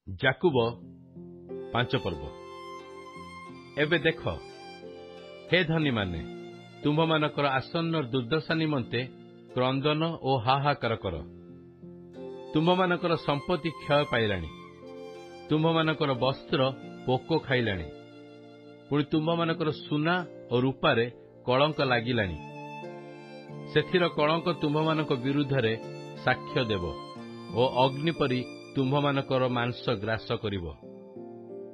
ଯାକୁବ 5 ପର୍ବ। ଏବେ ଦେଖ, ହେ ଧନୀମାନେ, ତୁମ୍ଭମାନଙ୍କର ଆସନ୍ନ ଦୁର୍ଦ୍ଦଶା ନିମନ୍ତେ କ୍ରନ୍ଦନ ଓ ହାହାକାର କର। ତୁମ୍ଭମାନଙ୍କର ସମ୍ପତ୍ତି କ୍ଷୟ ପାଇଲାଣି, ତୁମ୍ଭମାନଙ୍କର ବସ୍ତ୍ର ପୋକ ଖାଇଲାଣି। ପୁଣି ତୁମ୍ଭମାନଙ୍କର ସୁନା ଓ ରୂପାରେ କଳଙ୍କ ଲାଗିଲାଣି। ସେଥିର କଳଙ୍କ ତୁମ୍ଭମାନଙ୍କ ବିରୁଦ୍ଧରେ ସାକ୍ଷ୍ୟ ଦେବ ଓ ଅଗ୍ନି ପରି ତୁମ୍ଭମାନଙ୍କର ମାଂସ ଗ୍ରାସ କରିବ।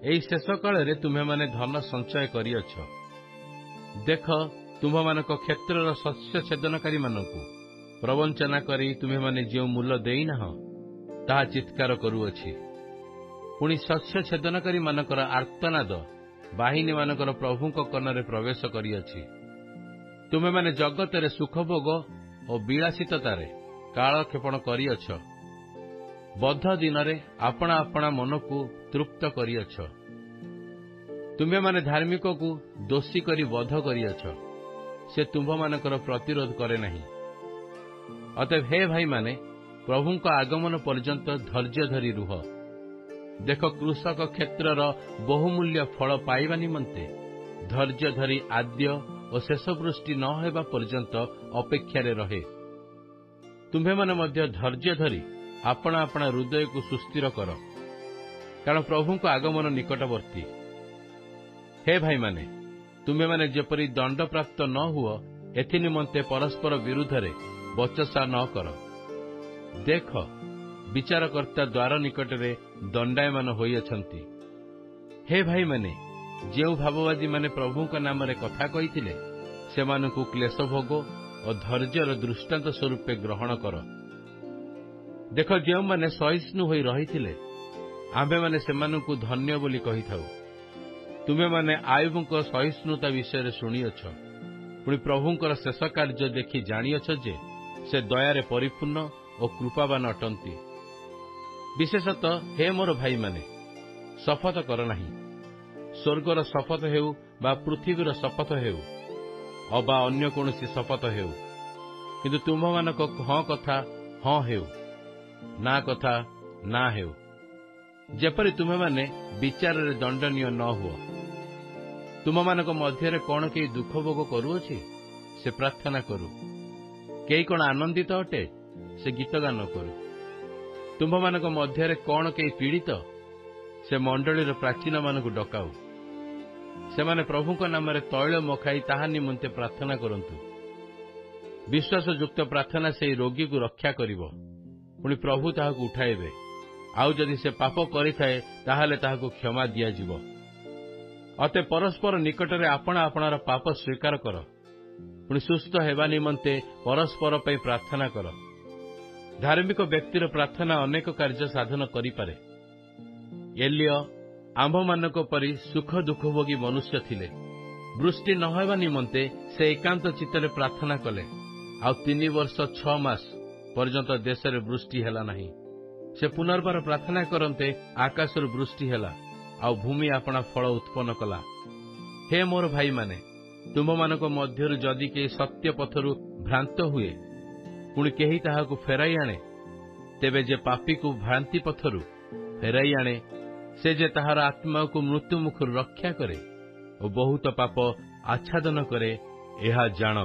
ଏହି ଶେଷ କାଳରେ ତୁମ୍ଭେମାନେ ଧନ ସଞ୍ଚୟ କରିଅଛ। ଦେଖ, ତୁମ୍ଭମାନଙ୍କ କ୍ଷେତ୍ରର ଶସ୍ୟ ଛେଦନକାରୀମାନଙ୍କୁ ପ୍ରବଞ୍ଚନା କରି ତୁମ୍ଭେମାନେ ଯେଉଁ ମୂଲ୍ୟ ଦେଇନାହ, ତାହା ଚିତ୍କାର କରୁଅଛି। ପୁଣି ଶସ୍ୟ ଛେଦନକାରୀମାନଙ୍କର ଆର୍ତ୍ତନାଦ ବାହିନୀମାନଙ୍କର ପ୍ରଭୁଙ୍କ କର୍ଣ୍ଣରେ ପ୍ରବେଶ କରିଅଛି। ତୁମ୍ଭେମାନେ ଜଗତରେ ସୁଖଭୋଗ ଓ ବିଳାସିତତାରେ କାଳକ୍ଷେପଣ କରିଅଛ। ବଦ୍ଧ ଦିନରେ ଆପଣା ଆପଣା ମନକୁ ତୃପ୍ତ କରିଅଛ। ତୁମ୍ଭେମାନେ ଧାର୍ମିକକୁ ଦୋଷୀ କରି ବଧ କରିଅଛ। ସେ ତୁମ୍ଭମାନଙ୍କର ପ୍ରତିରୋଧ କରେ ନାହିଁ। ଅତଏବ ହେ ଭାଇମାନେ, ପ୍ରଭୁଙ୍କ ଆଗମନ ପର୍ଯ୍ୟନ୍ତ ଧୈର୍ଯ୍ୟ ଧରି ରୁହ। ଦେଖ, କୃଷକ କ୍ଷେତ୍ରର ବହୁମୂଲ୍ୟ ଫଳ ପାଇବା ନିମନ୍ତେ ଧୈର୍ଯ୍ୟ ଧରି ଆଦ୍ୟ ଓ ଶେଷ ବୃଷ୍ଟି ନ ହେବା ପର୍ଯ୍ୟନ୍ତ ଅପେକ୍ଷାରେ ରହେ। ତୁମ୍ଭେମାନେ ମଧ୍ୟ ଧୈର୍ଯ୍ୟ ଧରି ଆପଣା ଆପଣା ହୃଦୟକୁ ସୁସ୍ଥିର କର, କାରଣ ପ୍ରଭୁଙ୍କ ଆଗମନ ନିକଟବର୍ତ୍ତୀ। ହେ ଭାଇମାନେ, ତୁମ୍ଭେମାନେ ଯେପରି ଦଣ୍ଡପ୍ରାପ୍ତ ନ ହୁଅ, ଏଥିନିମନ୍ତେ ପରସ୍ପର ବିରୁଦ୍ଧରେ ବଚସା ନ କର। ଦେଖ, ବିଚାରକର୍ତ୍ତା ଦ୍ୱାର ନିକଟରେ ଦଣ୍ଡାୟମାନ ହୋଇଅଛନ୍ତି। ହେ ଭାଇମାନେ, ଯେଉଁ ଭାବବାଦୀମାନେ ପ୍ରଭୁଙ୍କ ନାମରେ କଥା କହିଥିଲେ, ସେମାନଙ୍କୁ କ୍ଲେଶ ଭୋଗ ଓ ଧୈର୍ଯ୍ୟର ଦୃଷ୍ଟାନ୍ତ ସ୍ୱରୂପେ ଗ୍ରହଣ କର। ଦେଖ, ଯେଉଁମାନେ ସହିଷ୍ଣୁ ହୋଇ ରହିଥିଲେ, ଆମ୍ଭେମାନେ ସେମାନଙ୍କୁ ଧନ୍ୟ ବୋଲି କହିଥାଉ। ତୁମେମାନେ ଆୟୁବଙ୍କ ସହିଷ୍ଣୁତା ବିଷୟରେ ଶୁଣିଅଛ। ପୁଣି ପ୍ରଭୁଙ୍କର ଶେଷ କାର୍ଯ୍ୟ ଦେଖି ଜାଣିଅଛ ଯେ ସେ ଦୟାରେ ପରିପୂର୍ଣ୍ଣ ଓ କୃପାବାନ ଅଟନ୍ତି। ବିଶେଷତଃ ହେ ମୋର ଭାଇମାନେ, ଶପଥ କର ନାହିଁ। ସ୍ୱର୍ଗର ଶପଥ ହେଉ ବା ପୃଥିବୀର ଶପଥ ହେଉ ଅବା ଅନ୍ୟ କୌଣସି ଶପଥ ହେଉ, କିନ୍ତୁ ତୁମ୍ଭମାନଙ୍କ ହଁ କଥା ହଁ ହେଉ, ନା କଥା ନା ହେଉ, ଯେପରି ତୁମେମାନେ ବିଚାରରେ ଦଣ୍ଡନୀୟ ନ ହୁଅ। ତୁମମାନଙ୍କ ମଧ୍ୟରେ କଣ କେହି ଦୁଃଖ ଭୋଗ କରୁଅଛି, ସେ ପ୍ରାର୍ଥନା କରୁ। କେହି କଣ ଆନନ୍ଦିତ ଅଟେ, ସେ ଗୀତଗାନ କରୁ। ତୁମ୍ଭମାନଙ୍କ ମଧ୍ୟରେ କଣ କେହି ପୀଡ଼ିତ, ସେ ମଣ୍ଡଳୀର ପ୍ରାଚୀନମାନଙ୍କୁ ଡକାଉ। ସେମାନେ ପ୍ରଭୁଙ୍କ ନାମରେ ତୈଳ ମଖାଇ ତାହା ନିମନ୍ତେ ପ୍ରାର୍ଥନା କରନ୍ତୁ। ବିଶ୍ୱାସଯୁକ୍ତ ପ୍ରାର୍ଥନା ସେହି ରୋଗୀକୁ ରକ୍ଷା କରିବ, ପୁଣି ପ୍ରଭୁ ତାହାକୁ ଉଠାଇବେ। ଆଉ ଯଦି ସେ ପାପ କରିଥାଏ, ତାହେଲେ ତାହାକୁ କ୍ଷମା ଦିଆଯିବ। ଅତଏବ ପରସ୍ପର ନିକଟରେ ଆପଣା ଆପଣାର ପାପ ସ୍ୱୀକାର କର, ପୁଣି ସୁସ୍ଥ ହେବା ନିମନ୍ତେ ପରସ୍ପର ପାଇଁ ପ୍ରାର୍ଥନା କର। ଧାର୍ମିକ ବ୍ୟକ୍ତିର ପ୍ରାର୍ଥନା ଅନେକ କାର୍ଯ୍ୟ ସାଧନ କରିପାରେ। ଏଲିୟ ଆମ୍ଭମାନଙ୍କ ପରି ସୁଖ ଦୁଃଖ ଭୋଗୀ ମନୁଷ୍ୟ ଥିଲେ। ବୃଷ୍ଟି ନ ହେବା ନିମନ୍ତେ ସେ ଏକାନ୍ତ ଚିତ୍ତରେ ପ୍ରାର୍ଥନା କଲେ। ଆଉ 3 ବର୍ଷ 6 ମାସ ପର୍ଯ୍ୟନ୍ତ ଦେଶରେ ବୃଷ୍ଟି ହେଲା ନାହିଁ। ସେ ପୁନର୍ବାର ପ୍ରାର୍ଥନା କରନ୍ତେ ଆକାଶରୁ ବୃଷ୍ଟି ହେଲା, ଆଉ ଭୂମି ଆପଣା ଫଳ ଉତ୍ପନ୍ନ କଲା। ହେ ମୋର ଭାଇମାନେ, ତୁମ୍ଭମାନଙ୍କ ମଧ୍ୟରୁ ଯଦି କେହି ସତ୍ୟ ପଥରୁ ଭ୍ରାନ୍ତ ହୁଏ, ପୁଣି କେହି ତାହାକୁ ଫେରାଇ ଆଣେ, ତେବେ ଯେ ପାପୀକୁ ଭ୍ରାନ୍ତି ପଥରୁ ଫେରାଇ ଆଣେ, ସେ ଯେ ତାହାର ଆତ୍ମାକୁ ମୃତ୍ୟୁ ମୁଖରୁ ରକ୍ଷା କରେ ଓ ବହୁତ ପାପ ଆଚ୍ଛାଦନ କରେ, ଏହା ଜାଣ।